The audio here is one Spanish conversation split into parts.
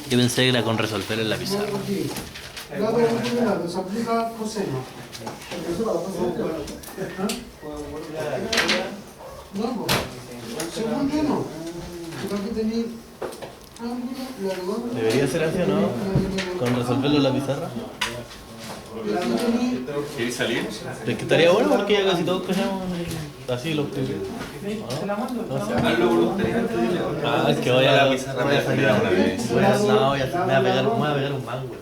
Yo pensé que era con resolver en la pizarra. Aquí, lado por lado, se aplica coseno. No, pues, según yo no. Porque aquí tenéis ángulo, largo ángulo. ¿Debería ser así o no? ¿Con resolverlo en la pizarra? ¿Quieres salir? Es que estaría bueno porque ya casi todos callamos así los primeros. Hazlo voluntariamente. Ah, es que voy a la pizarra me salir una vez. No, voy a pegar un mango.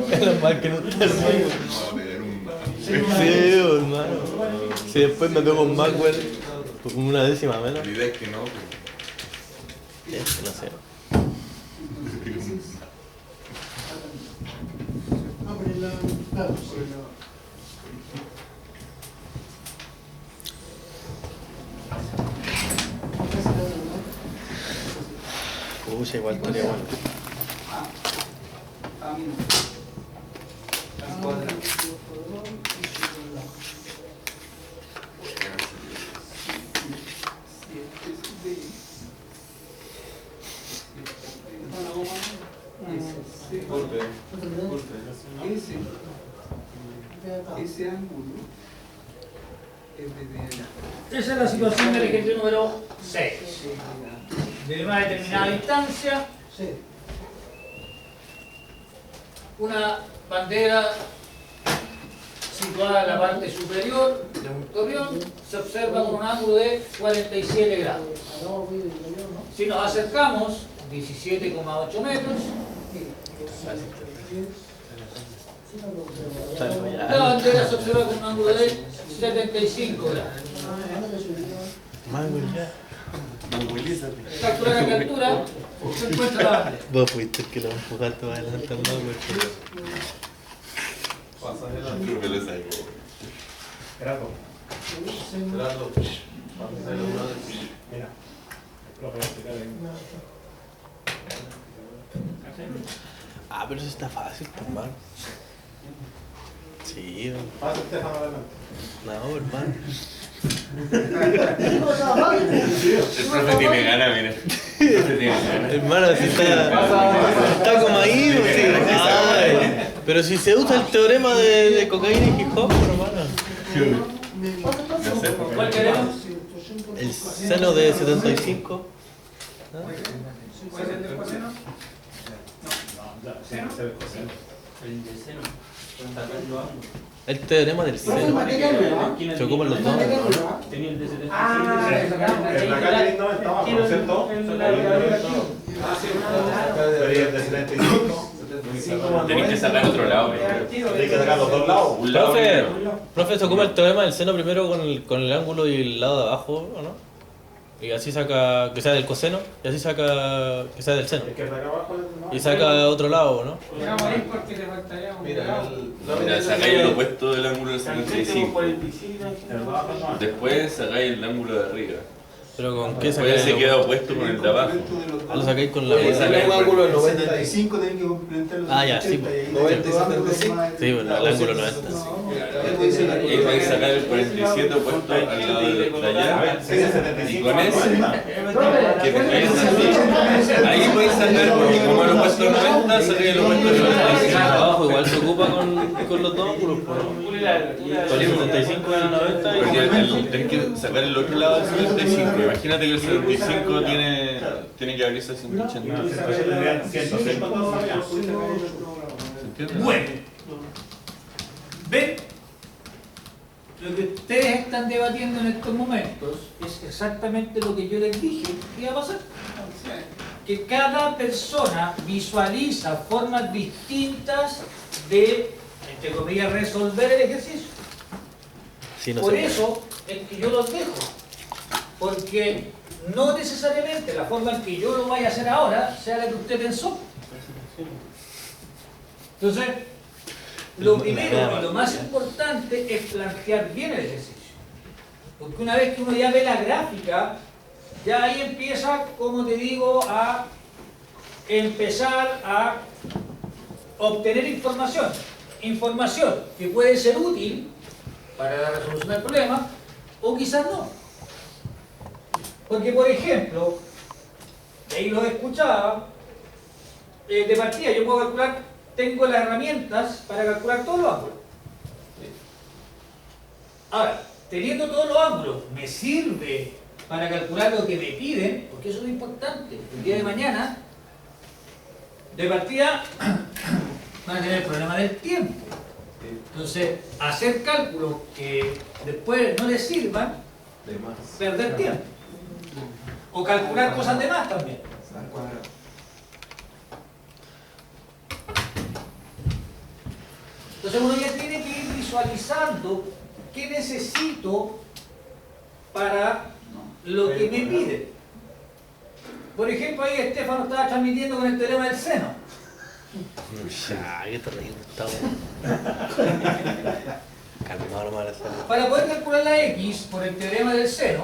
Menos mal que no está hermano. Sí, hermano. Si después me pego un Maxwell, pues como una décima menos. La idea es que no. No sé. Pucha, igual estaría bueno. Ese ángulo es de... Esa es la situación del ejemplo número 6. De una determinada distancia, una bandera situada en la parte superior de un torreón se observa con un ángulo de 47 grados. Si nos acercamos 17,8 metros, la bandera se observa con un ángulo de 75 grados. Captura la captura, se encuentra la bandera. Vos fuiste el que lo empujaste para adelante al Maxwell. Creo que lo salgo. Mira. Ah, pero eso está fácil, hermano. Sí, Pasa Estefano adelante. no, hermano. El profe tiene ganas, mira. El profe tiene ganas. Hermano, si está como ahí, pues, sí. Ay, pero si se usa el teorema de cocaína y hip hop, hermano. No sé por ¿Cuál qué. queremos? El seno de 75. ¿Cuál es el del coseno? El teorema del seno. Se ocupan los dos. Ah, En la calle no estaba, ¿no es cierto? Sería el de 75. Tenés que sacar otro lado. Tienes que sacar los dos lados. Un lado primero. Profe, se ocupa el teorema del seno primero con el ángulo y el lado de abajo, ¿o no? Y así saca que sea del coseno, y así saca que sea del seno. El que está acá abajo Y saca otro lado, ¿no? Mira, sacáis el opuesto del ángulo del 75. Después sacáis el ángulo de arriba. Pero ¿con qué Después sacáis? se queda opuesto con el de abajo. Lo sacáis con la... Sí, Un ángulo de 95 tienen que complementar los Ah, ya, sí, 80 y ahí 90 y los ángulos 75. más- Sí, bueno, el ángulo 90. Y vais a sacar el 47 opuesto al lado de allá. Y con ese, que dejáis así. Ahí podéis sacar, porque como el opuesto al 90, sacáis el opuesto al 95. Abajo igual se ocupa con los dos ángulos, ¿no? Con el 75 y el 90 y... Tenés que sacar el otro lado del 75. Imagínate que el 75 tiene que abrirse a 180. Entonces tendrían 105 todavía. ¿Se entiende? Bueno, ven, lo que ustedes están debatiendo en estos momentos es exactamente lo que yo les dije que iba a pasar. Que cada persona visualiza formas distintas de, entre comillas, resolver el ejercicio. Sí, no Por sé. eso es que yo los dejo, porque no necesariamente la forma en que yo lo vaya a hacer ahora sea la que usted pensó. Entonces, lo primero y lo más importante es plantear bien el ejercicio. Porque una vez que uno ya ve la gráfica, ya ahí empieza, como te digo, a empezar a obtener información. Información que puede ser útil para la resolución del problema, o quizás no. Porque, por ejemplo, ahí lo escuchaba, de partida yo puedo calcular, tengo las herramientas para calcular todos los ángulos. Ahora, teniendo todos los ángulos, ¿me sirve para calcular lo que me piden? Porque eso es lo importante. El día de mañana, de partida, van a tener el problema del tiempo. Entonces, hacer cálculos que después no les sirvan, perder tiempo. O calcular cosas de más también. Entonces uno ya tiene que ir visualizando qué necesito para lo que me pide. Por ejemplo, ahí Estefano estaba transmitiendo con el teorema del seno. Ya, qué terrible estamos. Calmado nomás la salud. Para poder calcular la X por el teorema del seno,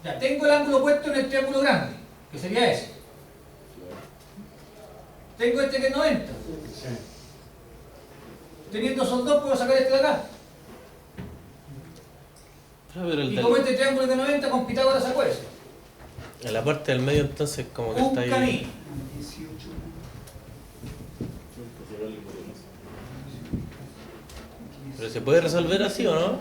ya tengo el ángulo puesto en el triángulo grande, que sería ese. Tengo este que es 90. Teniendo esos dos puedo sacar este de acá. Pero el Y como este triángulo es de 90, con Pitágoras saco ese. en la parte del medio entonces como que Un está ahí. camino. Pero se puede resolver así o no?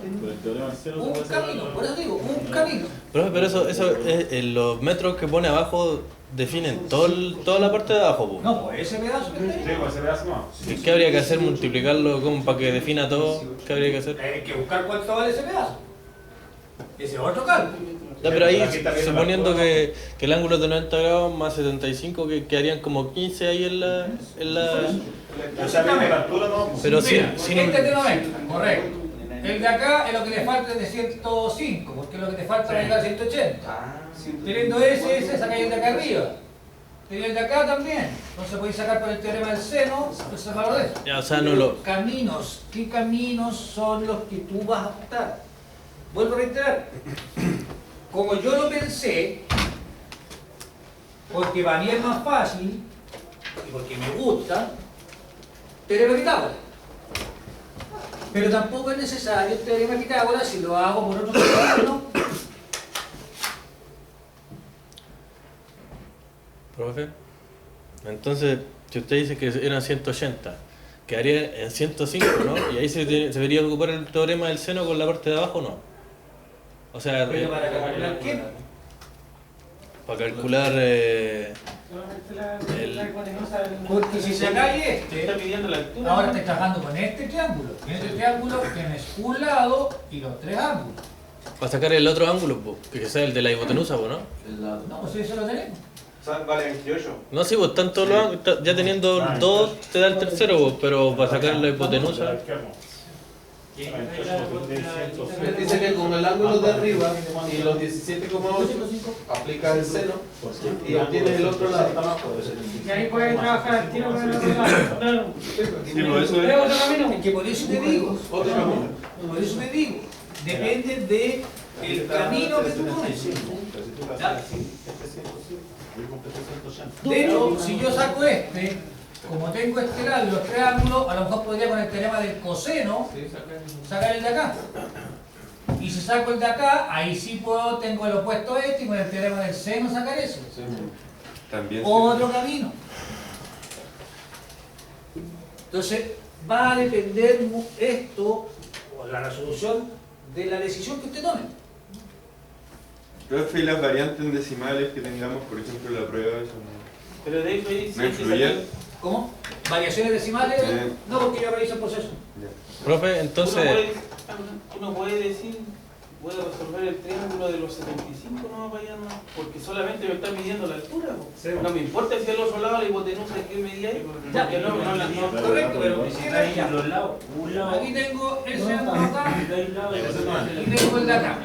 Un camino, por eso digo, un camino. Pero eso es, los metros que pone abajo definen toda la parte de abajo, po. No, pues ese pedazo que está Sí, ahí. pues se ve así más. ¿Qué habría que hacer? ¿Multiplicarlo como para que defina todo? ¿Qué habría que hacer? Hay que buscar cuánto vale ese pedazo. Ese es otro cálculo. Ya, pero ahí, Aquí está viendo suponiendo la que el ángulo es de 90 grados más 75, que quedarían como 15 ahí en la... O sea, viene la altura, ¿no? Pero Mira, sin este es de 90, correcto. El de acá es lo que le falta es de 105, porque es lo que te falta para llegar a 180. Teniendo ese, sacáis el de acá arriba. Teniendo el de acá también. Entonces podéis sacar por el teorema del seno, pues el valor de eso. Ya, o sea, no lo... Caminos. ¿Qué caminos son los que tú vas a optar? Vuelvo a reiterar. Como yo lo pensé, porque para mí es más fácil, y porque me gusta, teorema de Pitágoras. Pero tampoco es necesario el teorema de Pitágoras si lo hago por otro camino. Profe, entonces, si usted dice que eran 180, quedaría en 105, ¿no? Y ahí se debería ocupar el teorema del seno con la parte de abajo, ¿no? O sea, Pero para calcular qué. para calcular Porque si sacáis Está este, midiendo la altura. ahora estáis trabajando con este triángulo. Y en este triángulo tienes un lado y los tres ángulos. para sacar el otro ángulo, po, que sea el de la hipotenusa, po, ¿no? No, pues eso lo tenemos. Vale 28. No, sí, pues están todos los ángulos, ya teniendo dos te da el tercero, po, pero para sacar la hipotenusa... Dice que con el ángulo de arriba y los 17,8 aplica el seno y obtienes el otro lado. Y ahí puedes trabajar al tiro con el otro lado. Claro. Sí, pues eso ¿Es otro camino? Es que por eso te digo, Otro camino. por eso te digo, depende de el camino que tú tomes. ¿Ya? De hecho, si yo saco este, como tengo este lado y los tres ángulos, a lo mejor podría con el teorema del coseno sacar el de acá. Y si saco el de acá, ahí sí puedo, tengo el opuesto a este y con el teorema del seno sacar eso. también. Otro camino. Entonces, va a depender esto, o la resolución, de la decisión que usted tome. Profe, y las variantes decimales que tengamos, por ejemplo, la prueba, eso no, Pero de hecho ahí no influye. ¿Cómo? ¿Variaciones decimales? Sí. No, porque yo reviso el proceso. Profe, entonces... uno puede decir, puede resolver el triángulo de los 75, no para allá, no, porque solamente me está midiendo la altura. No me importa si al otro lado la hipotenusa que medía ahí, Ya, porque no, correcto, pero quisiera ya. los lados, un lado. Aquí tengo ese ángulo acá y tengo el de acá.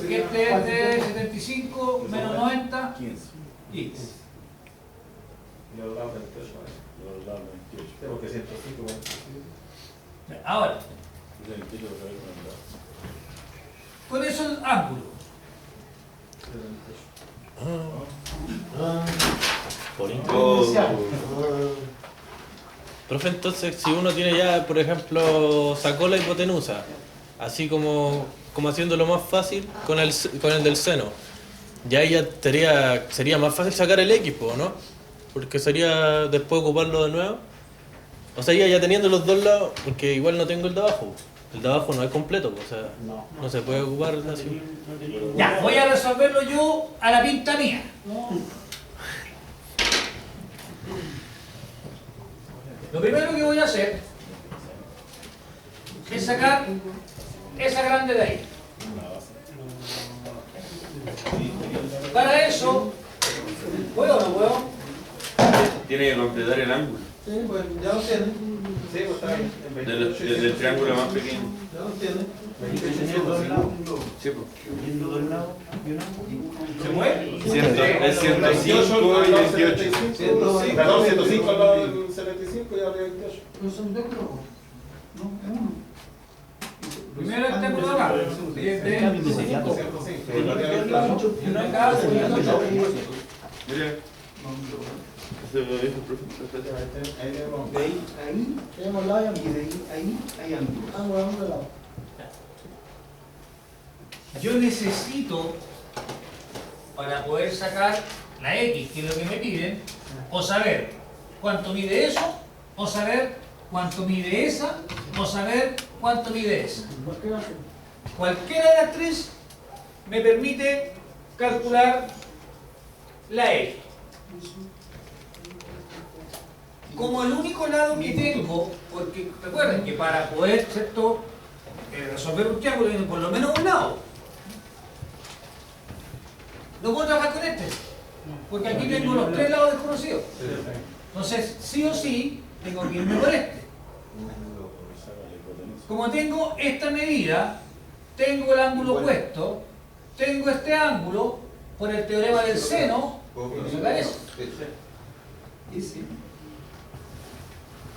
Este es de 75 menos 90 y Porque 105, ahora, con eso el ángulo. Por Oh, Profe, entonces, si uno tiene ya, por ejemplo, sacó la hipotenusa así como haciéndolo más fácil con el del seno. Ya ahí ya sería más fácil sacar el X, po, ¿no? Porque sería después ocuparlo de nuevo. O sea, ya teniendo los dos lados, porque igual no tengo el de abajo. El de abajo no es completo, o sea, no se puede ocupar así. Ya, voy a resolverlo yo a la pinta mía. Lo primero que voy a hacer es sacar esa grande de ahí. Para eso, ¿puedo o no puedo? Tiene que completar el ángulo. Sí, pues ya lo tiene. Sí, pues está bien. Del triángulo más pequeño. Ya lo tiene. Sí, pues. ¿Se mueve? Es 105 y 28. 105 al lado del 75 y arriba 28. No son dos globos. No, es uno. Primero el triángulo de acá. Y es de 25. 105. Y uno acá, Mira. Ahí tenemos, de ahí tenemos lado y ángulo. Y de ahí hay ángulo. Ángulo de lado. yo necesito, para poder sacar la X, que es lo que me piden, o saber cuánto mide eso, o saber cuánto mide esa, o saber cuánto mide esa. Cualquiera de las tres me permite calcular la X. Como el único lado que tengo, porque recuerden que para poder, ¿cierto?, resolver un triángulo tiene por lo menos un lado. No puedo trabajar con este, porque aquí tengo los tres lados desconocidos. Entonces, sí o sí, tengo que irme por este. Como tengo esta medida, tengo el ángulo opuesto, tengo este ángulo, por el teorema del seno, puedo sacar eso. Y sí.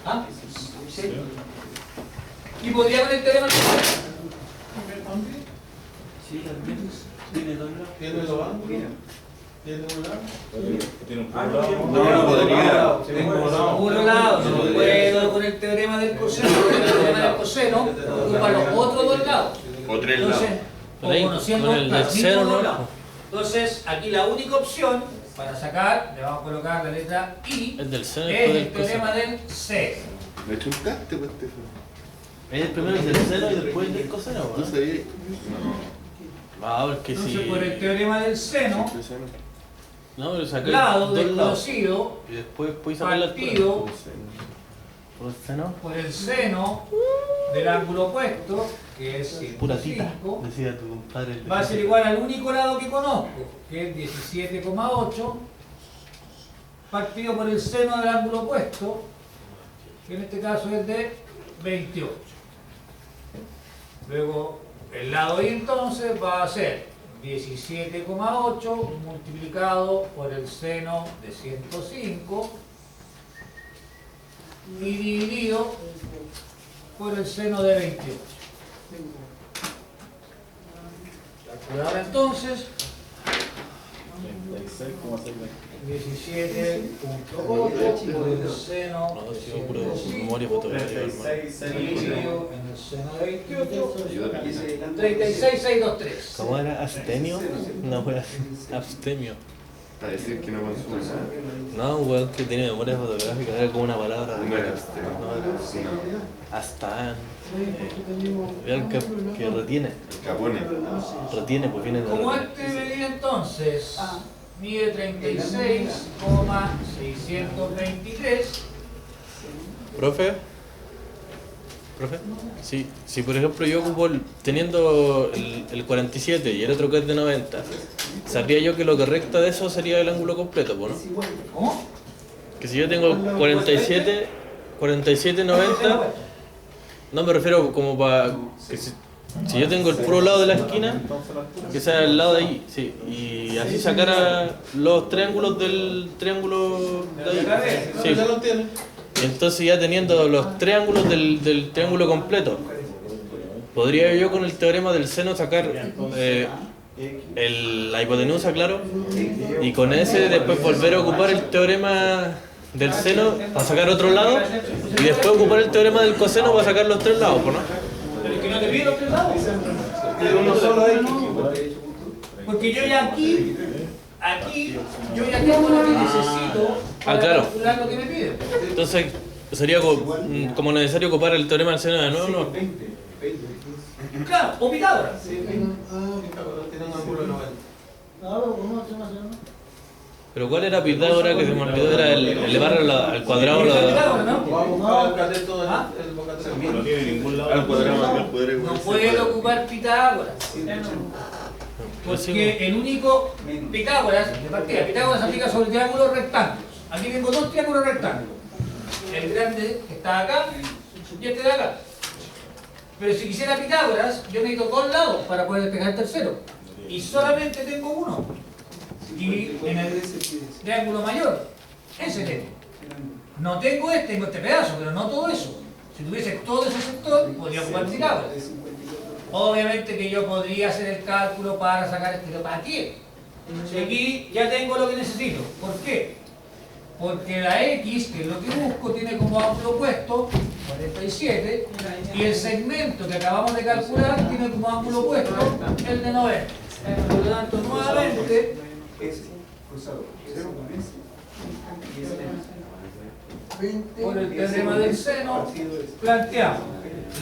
¿Ah? Sí. Y podría con el teorema del seno. Sí, también. Tiene dos lados. ¿Tiene los ángulos? ¿Tiene un lado? Tiene un No podría. Por un lado, no puedo con el teorema del coseno, porque el teorema del coseno ocupa los otros dos lados. O tres lados. Entonces, Por ahí, conociendo con el del los cero, mismos dos ¿no? lados. Entonces, aquí la única opción para sacar, le vamos a colocar la letra I, El del seno y es después el del teorema coseno. del seno. Me chuntaste, pues, Stefano. Es primero el del seno y después el del coseno, ¿Tú ¿no? sabías? Ah, porque Entonces, si... por el teorema del seno, No, pero saqué lado dos lados. desconocido Y después puedes sacar la altura. partido Por el seno. por el seno del ángulo opuesto, que es Pura tita, 105, decía tu compadre. va a ser igual al único lado que conozco, que es 17,8, partido por el seno del ángulo opuesto, que en este caso es de 28. Luego, el lado Y entonces va a ser 17,8 multiplicado por el seno de 105 y dividido por el seno de 28. Ahora entonces, 17,8 por el seno No, de si yo puro memoria 105 fotográfica, hermano. dividido en el seno de 28, 36,623. ¿Cómo era? ¿Abstemio? No, wea, abstemio. Para decir que no consume nada. No, un weón que tiene memoria fotográfica, era como una palabra. No era abstemio. No, era hasta. Vean que retiene. Capone. Retiene, pues viene de. Como este medida entonces mide 36,623, ¿Profe? Si por ejemplo yo ocupo teniendo el 47 y el otro que es de 90, sabría yo que lo que recta de eso sería el ángulo completo, ¿no? ¿cómo? Que si yo tengo 47, 90, no me refiero como para que si yo tengo el puro lado de la esquina, que sea el lado de ahí, sí, y así sacara los triángulos del triángulo de ahí. Sí. Ya lo tiene. Entonces ya teniendo los triángulos del triángulo completo, podría yo con el teorema del seno sacar la hipotenusa, claro, y con ese después volver a ocupar el teorema del seno para sacar otro lado, y después ocupar el teorema del coseno para sacar los tres lados, ¿no? Pero es que no te pide los tres lados. Tiene uno solo X. Porque yo ya aquí, yo ya tengo lo que necesito para claro. calcular lo que me piden. Entonces, sería como necesario ocupar el teorema del seno de nuevo, ¿no? Claro, o Pitágoras. Tiene un ángulo de 90. Pero ¿cuál era Pitágoras que se me olvidó? Era el elevarlo al cuadrado. Pitágoras, ¿no? Vamos a buscar el cateto en el vocabulario. No tiene ningún lado. Al cuadrado del poder No puede ocupar Pitágoras. Porque el único Pitágoras, de partida, Pitágoras aplica sobre triángulos rectángulos. Aquí tengo dos triángulos rectángulos. El grande que está acá y este de acá. Pero si quisiera Pitágoras, yo necesito dos lados para poder despejar el tercero. Y solamente tengo uno. Y en el triángulo mayor, ese tengo. No tengo tengo este pedazo, pero no todo eso. Si tuviese todo ese sector, podría ocupar Pitágoras. Obviamente que yo podría hacer el cálculo para sacar este para aquí. Si aquí ya tengo lo que necesito. ¿Por qué? Porque la X, que es lo que busco, tiene como ángulo opuesto 47 y el segmento que acabamos de calcular tiene como ángulo opuesto el de 90. Por lo tanto, nuevamente, por el teorema del seno, planteamos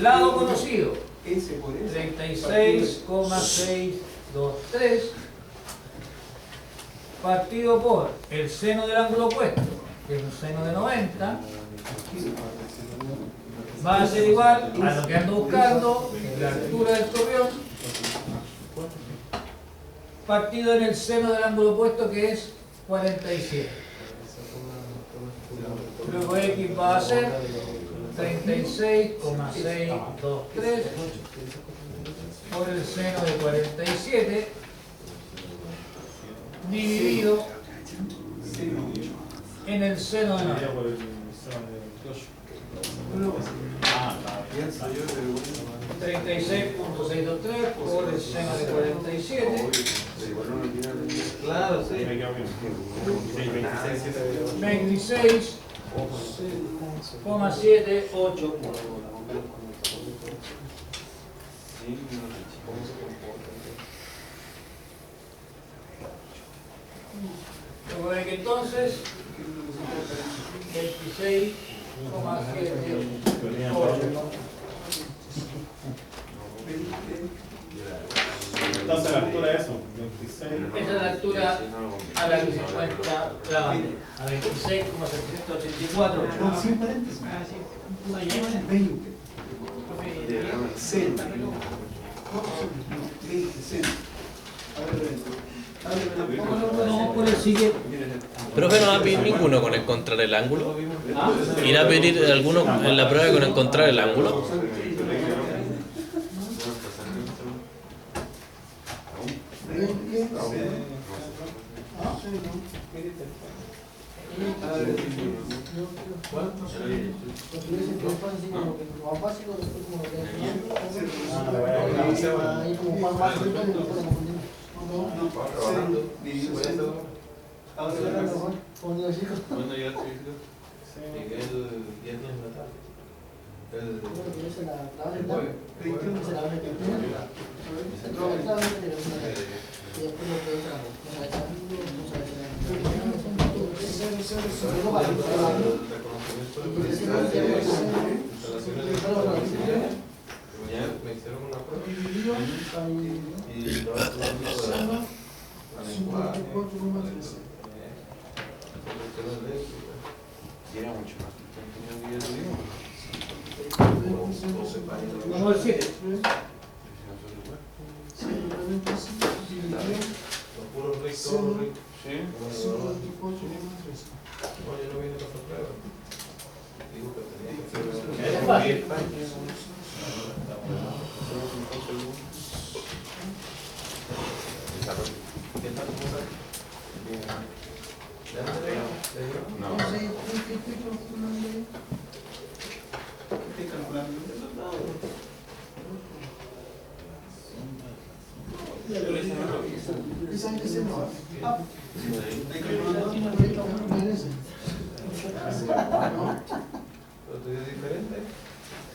lado conocido 36,623 partido por el seno del ángulo opuesto, que es un seno de 90, va a ser igual a lo que ando buscando, que es la altura del torreón, partido en el seno del ángulo opuesto, que es 47. Luego X va a ser 36,623 por el seno de 47 dividido en el seno de 9. 36,623 por el seno de 47. Claro, sí. 26,78. Recuerden que entonces 26,78. Entonces la altura de eso, 26. Esa es la altura a la que se encuentra la bandera, a 26,784. No, sin paréntesis. 20. Cero. 20, cero. Vamos por el siguiente. Profe, no va a pedir ninguno con encontrar el ángulo. ¿Irá a pedir alguno en la prueba con encontrar el ángulo? Bueno, ya estoy el viernes en la tarde. Me hicieron una prueba y lo Era mucho más. Vamos al 7. los puros ricos, todos los ricos. Sí. No, yo no vine para esta prueba. Digo que tenía que hacer Es fácil. ¿Qué tal? ¿Cómo estás? Bien. ¿Ya te llegó? ¿Te llegó? No. Estoy calculando. ¿Pero te dio diferente?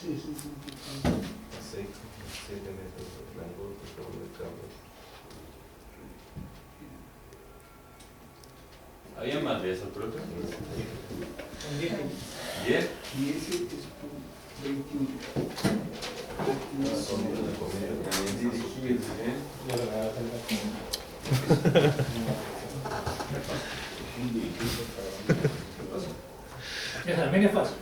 Sí, sí, sí. 6, 7 metros de rango por el cable. ¿Había más de eso, profe? 10. Y ese es 21. Esa también es fácil.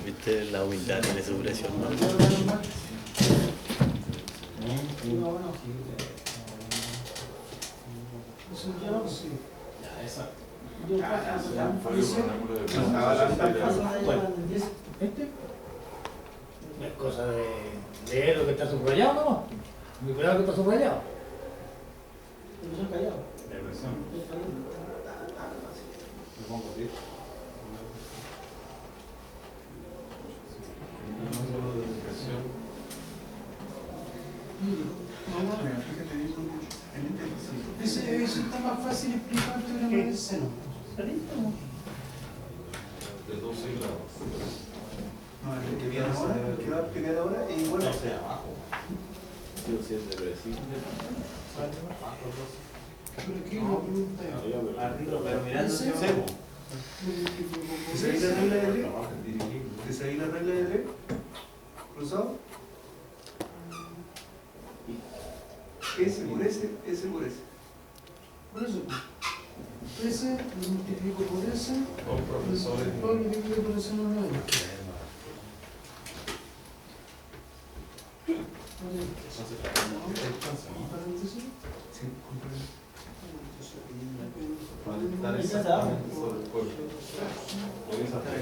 Viste, la humildad tiene su precio, ¿no? Es cosa de leer lo que está subrayado, ¿no? Muy claro que está subrayado. Ese está más fácil explicar el teorema del seno. De 12 grados. No, el que viene ahora, el que va a explicar ahora es igual a Si es reversible. Pero aquí una pregunta Pero mirando hacia ¿Ese? abajo. ¿Te sabéis la regla de Drake? ¿Te sabéis la regla de Drake? ¿Cruzado? S por S, S por S. Por eso, ese lo multiplico por ese, Con profesores. lo multiplico por ese no nuevo. ¿Paréntesis? Sí, Dar exactamente sobre el cuerpo. Podéis hacer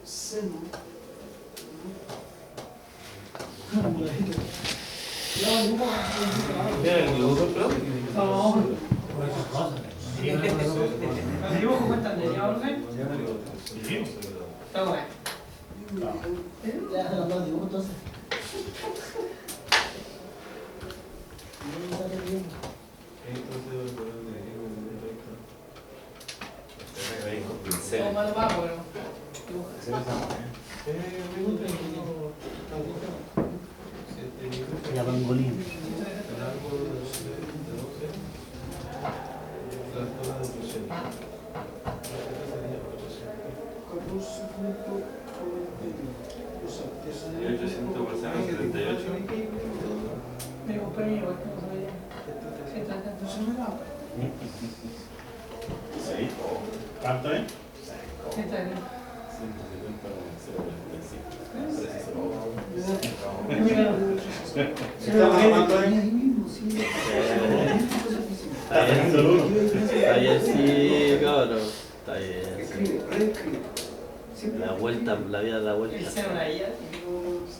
Seno. Mira el globo, profe. ¿El dibujo cuenta de ya orden? Está bueno. Ya se lo digo entonces. La pangolín. ¿Cuánto es? Está bien, sí, cabrón. Está bien. Escribe, reescribe. Siempre La vuelta, la vida da vuelta.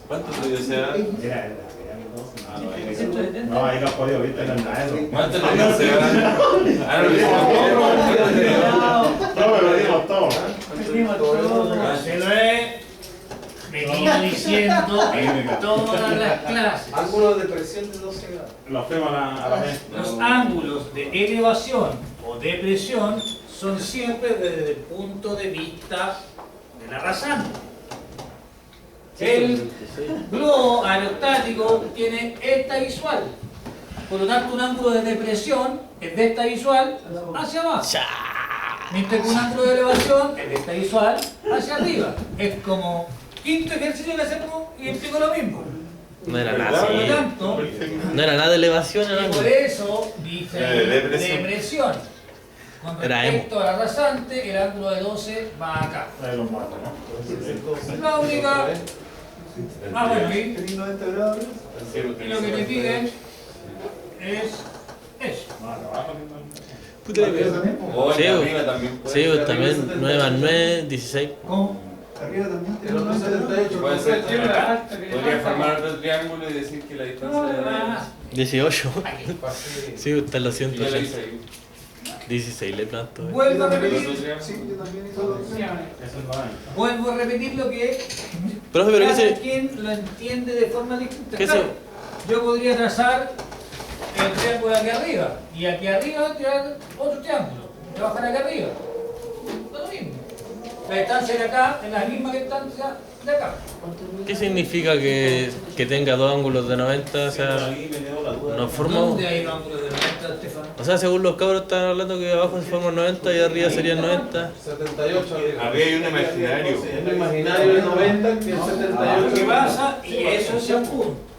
¿Cuántos te desea? No, ahí no has podido, viste, no es nada eso. ¿Cuántos te desea? Ahora lo decimos. No, me lo dimos todo. Se lo he venido diciendo en todas las clases. Ángulo de presión de 12 grados. Lo fuimos a la vez. Los ángulos de elevación o de presión son siempre desde el punto de vista de la rasante. El globo aerostático tiene esta visual, por lo tanto un ángulo de depresión es de esta visual hacia abajo, mientras que un ángulo de elevación es de esta visual hacia arriba. Es como quinto ejercicio que hacemos y explico lo mismo. No era nada Por lo así. tanto, No era nada de elevación, era y por nada. eso dice Depresión. depresión. Con Era respecto a la rasante, el ángulo de 12 va acá. Ahí los mato, ¿no? La única. Ah, bueno, y Tenía 90 grados. y lo que te piden es eso. Puta la mierda. O Sí, en arriba también puede Sí, ser. también 9 más 9, 16. ¿Cómo? Arriba también El tenía otro 90 grados. 78. Puede ser. Tiene una falta que le Podría falta. formar otro triángulo y decir que la distancia No, de nada. 18. Aquí. Sí, están los Y ya lo 180. hice ahí. 16 le planto. Vuelvo a ¿El repetir. otro triángulo? Sí, yo también hice lo mismo. Eso es lo Vuelvo a repetir lo que Profe, pero ¿qué cada se...? quien lo entiende de forma distinta. ¿Qué Claro, yo podría trazar el triángulo aquí arriba. Y aquí arriba tirar otro triángulo. Trabajar aquí arriba. Es lo mismo. La distancia de acá es la misma distancia de acá. ¿Qué significa que tenga dos ángulos de 90? O sea, no forma... ¿Dónde hay un ángulo de 90, Estefano? O sea, según los cabros están hablando que abajo se forman 90 y arriba serían 90. 78 arriba. Arriba hay un imaginario. Un imaginario de 90 que es Lo 78. que pasa, y eso es el punto.